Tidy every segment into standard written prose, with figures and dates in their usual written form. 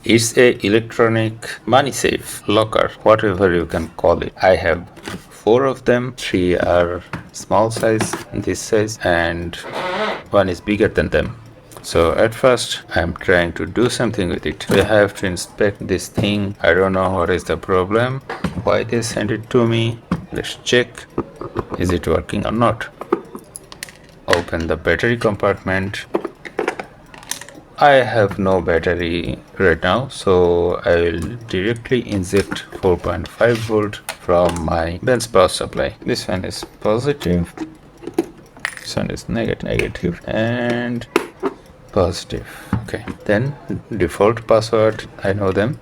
It's a electronic money safe, locker, whatever you can call it. I have 4 of them. 3 are small size, this size, and 1 is bigger than them. So at first I'm trying to do something with it. We have to inspect this thing. I don't know what is the problem, why they sent it to me. Let's check, is it working or not. Open the battery compartment. I have no battery right now, so I will directly inject 4.5 volt from my bench power supply. This one is positive, this one is negative, and positive. Okay, then default password, I know them.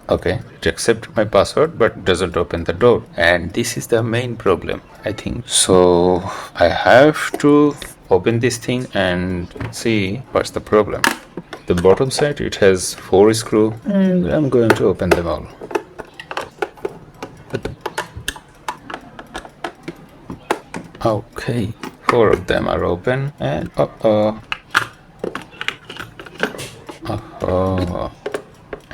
Okay, it accepts my password but doesn't open the door, and this is the main problem, I think. So I have to open this thing and see what's the problem. The bottom side, it has 4 screws, and I'm going to open them all. Okay, 4 of them are open, and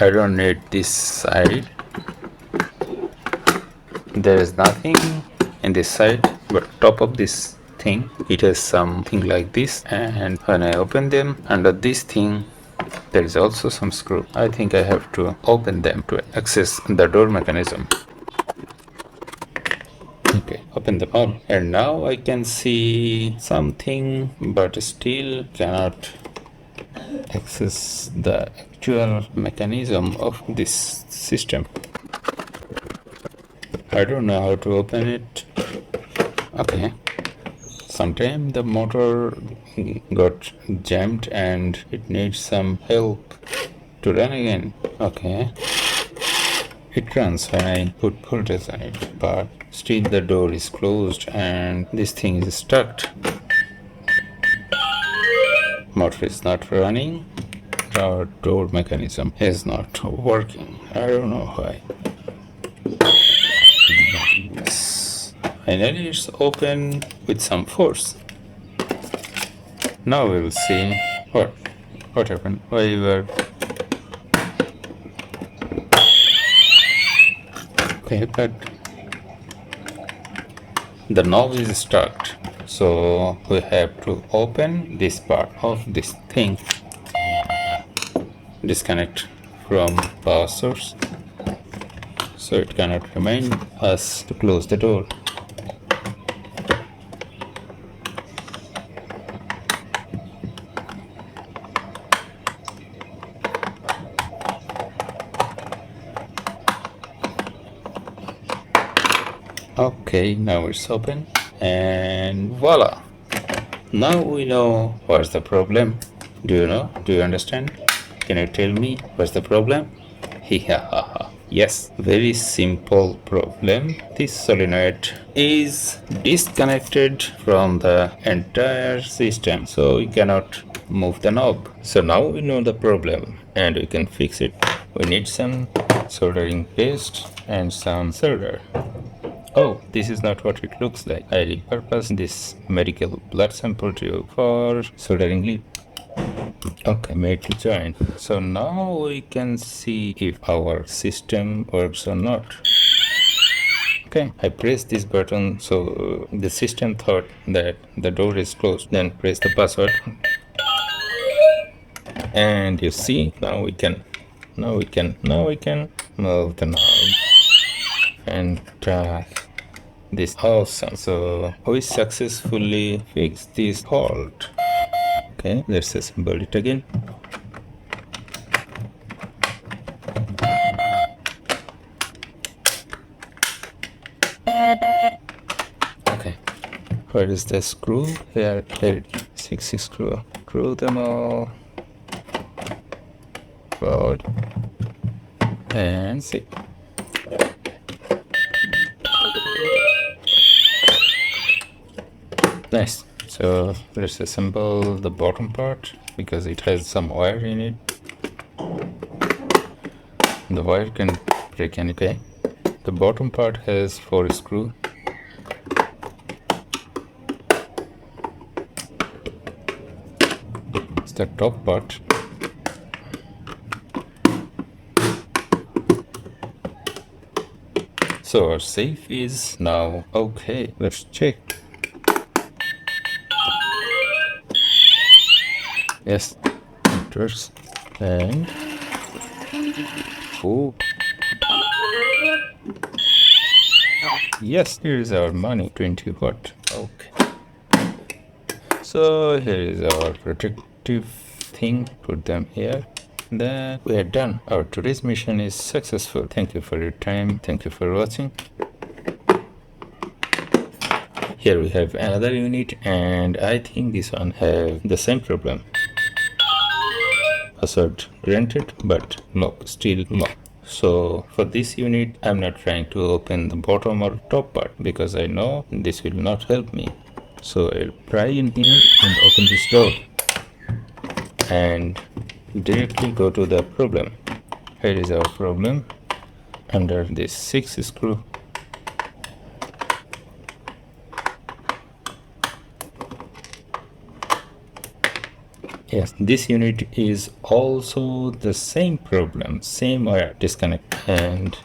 I don't need this side. There is nothing in this side, but top of this thing, it has something like this, and when I open them, under this thing there is also some screw. I think I have to open them to access the door mechanism. Okay, open them all, and now I can see something, but still cannot access the actual mechanism of this system. I don't know how to open it. Okay, sometime the motor got jammed and it needs some help to run again. Okay, it runs when I put voltage on it, but still the door is closed and this thing is stuck. Motor is not running. Our door mechanism is not working. I don't know why. Yes. Finally it's open with some force. Now we will see what happened. Why you were okay, but the knob is stuck. So we have to open this part of this thing. Disconnect from power source, so it cannot remind us to close the door. Okay, now it's open, and voila! Now we know what's the problem. Do you know? Do you understand? Can you tell me what's the problem? Yes, very simple problem. This solenoid is disconnected from the entire system, so we cannot move the knob. So now we know the problem and we can fix it. We need some soldering paste and some solder. Oh, this is not what it looks like. I repurposed this medical blood sample tube for soldering lead. Okay, made to join. So now we can see if our system works or not. Okay, I press this button, so the system thought that the door is closed. Then press the password, and you see now we can move the knob, and this awesome. So we successfully fixed this fault. Okay, let's assemble it again. Okay, where is the screw? Here, 6 screw. Screw them all forward and see. Nice. So let's assemble the bottom part because it has some wire in it. The wire can break anything. The bottom part has 4 screws. It's the top part. So our safe is now okay. Let's check. Yes, it works. And oh, yes, here is our money, 20 watt. Okay. So here is our protective thing. Put them here. Then we are done. Our today's mission is successful. Thank you for your time. Thank you for watching. Here we have another unit, and I think this one have the same problem. Password granted, but lock, still lock. So for this unit, I'm not trying to open the bottom or top part because I know this will not help me. So I'll pry in here and open this door and directly go to the problem. Here is our problem under this 6 screw. Yes, this unit is also the same problem, same wire disconnect, and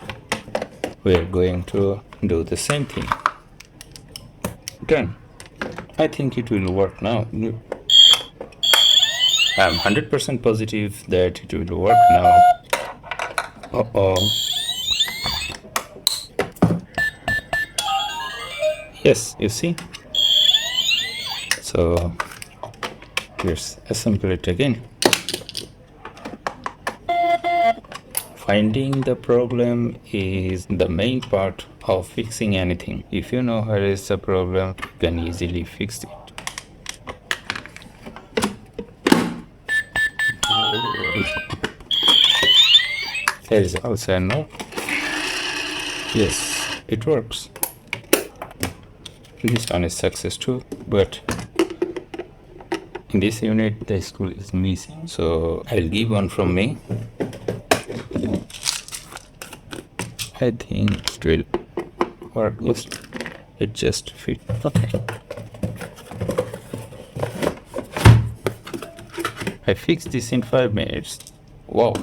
we are going to do the same thing. Done. I think it will work now. I'm 100% positive that it will work now. Uh-oh. Yes, you see? So let's assemble it again. Finding the problem is the main part of fixing anything. If you know where is the problem, you can easily fix it. There is also a no. Yes, it works. This one is success too, but in this unit the screw is missing, so I'll give one from me. I think it will work. Yes, it just fit. Okay. I fixed this in 5 minutes. Wow.